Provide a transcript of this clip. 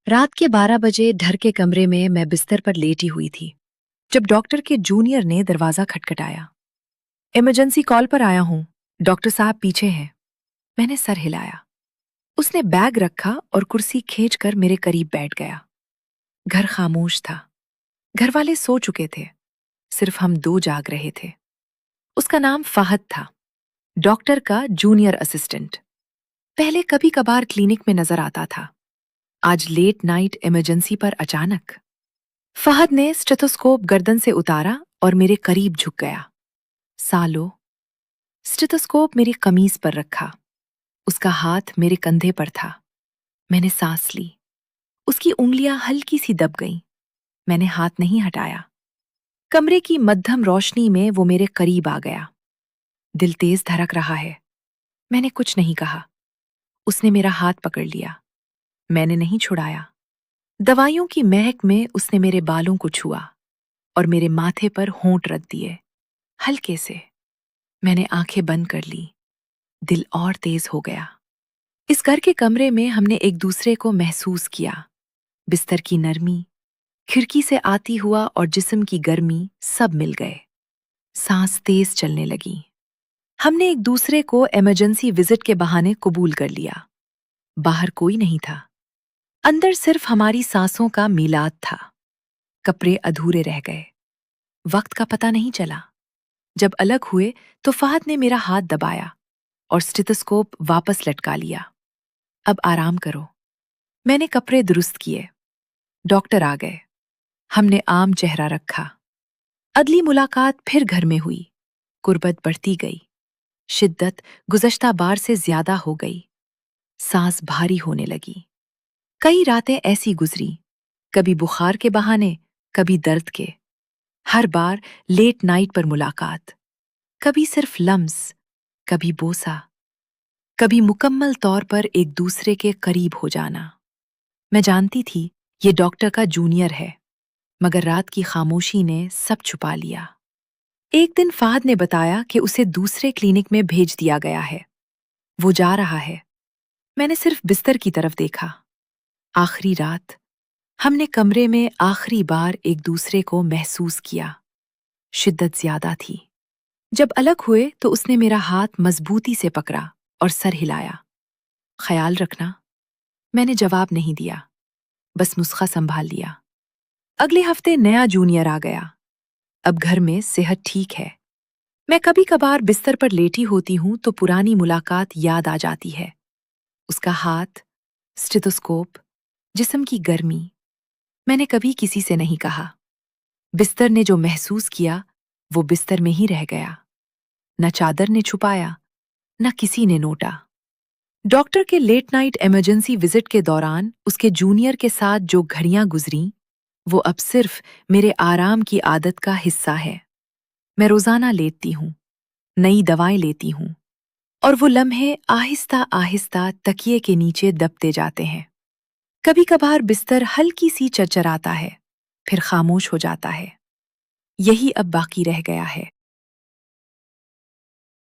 रात के 12 बजे घर के कमरे में मैं बिस्तर पर लेटी हुई थी जब डॉक्टर के जूनियर ने दरवाजा खटखटाया। इमरजेंसी कॉल पर आया हूँ, डॉक्टर साहब पीछे हैं। मैंने सर हिलाया। उसने बैग रखा और कुर्सी खींचकर मेरे करीब बैठ गया। घर खामोश था। घर वाले सो चुके थे। सिर्फ हम दो जाग रहे थे। उसका नाम फहद था, डॉक्टर का जूनियर असिस्टेंट। पहले कभी कभार क्लिनिक में नजर आता था। आज लेट नाइट इमरजेंसी पर अचानक। फहद ने स्टेथोस्कोप गर्दन से उतारा और मेरे करीब झुक गया। सालो। स्टेथोस्कोप मेरी कमीज पर रखा। उसका हाथ मेरे कंधे पर था। मैंने सांस ली। उसकी उंगलियां हल्की सी दब गईं। मैंने हाथ नहीं हटाया। कमरे की मध्यम रोशनी में वो मेरे करीब आ गया। दिल तेज धड़क रहा है। मैंने कुछ नहीं कहा। उसने मेरा हाथ पकड़ लिया। मैंने नहीं छुड़ाया। दवाइयों की महक में उसने मेरे बालों को छुआ और मेरे माथे पर होंठ रख दिए, हल्के से। मैंने आंखें बंद कर ली। दिल और तेज हो गया। इस घर के कमरे में हमने एक दूसरे को महसूस किया। बिस्तर की नरमी, खिड़की से आती हुआ और जिस्म की गर्मी सब मिल गए। सांस तेज चलने लगी। हमने एक दूसरे को इमरजेंसी विजिट के बहाने कबूल कर लिया। बाहर कोई नहीं था। अंदर सिर्फ हमारी सांसों का मिलाद था। कपड़े अधूरे रह गए। वक्त का पता नहीं चला। जब अलग हुए तो फहद ने मेरा हाथ दबाया और स्टेथोस्कोप वापस लटका लिया। अब आराम करो। मैंने कपड़े दुरुस्त किए। डॉक्टर आ गए। हमने आम चेहरा रखा। अगली मुलाकात फिर घर में हुई। गुर्बत बढ़ती गई। शिद्दत गुज़श्ता बार से ज्यादा हो गई। सांस भारी होने लगी। कई रातें ऐसी गुजरी, कभी बुखार के बहाने, कभी दर्द के। हर बार लेट नाइट पर मुलाकात। कभी सिर्फ लम्स, कभी बोसा, कभी मुकम्मल तौर पर एक दूसरे के करीब हो जाना। मैं जानती थी ये डॉक्टर का जूनियर है, मगर रात की खामोशी ने सब छुपा लिया। एक दिन फहद ने बताया कि उसे दूसरे क्लिनिक में भेज दिया गया है। वो जा रहा है। मैंने सिर्फ बिस्तर की तरफ देखा। आखिरी रात हमने कमरे में आखिरी बार एक दूसरे को महसूस किया। शिद्दत ज्यादा थी। जब अलग हुए तो उसने मेरा हाथ मजबूती से पकड़ा और सर हिलाया। ख्याल रखना। मैंने जवाब नहीं दिया, बस नुस्खा संभाल लिया। अगले हफ्ते नया जूनियर आ गया। अब घर में सेहत ठीक है। मैं कभी कभार बिस्तर पर लेटी होती हूं तो पुरानी मुलाकात याद आ जाती है। उसका हाथ, स्टेथोस्कोप, जिस्म की गर्मी। मैंने कभी किसी से नहीं कहा। बिस्तर ने जो महसूस किया वो बिस्तर में ही रह गया। न चादर ने छुपाया, न किसी ने नोटा। डॉक्टर के लेट नाइट इमरजेंसी विजिट के दौरान उसके जूनियर के साथ जो घड़ियां गुजरीं, वो अब सिर्फ मेरे आराम की आदत का हिस्सा है। मैं रोजाना लेटती हूँ, नई दवाएं लेती हूँ, और वो लम्हे आहिस्ता आहिस्ता तकिए के नीचे दबते जाते हैं। कभी कभार बिस्तर हल्की सी चरचराता है, फिर खामोश हो जाता है। यही अब बाकी रह गया है।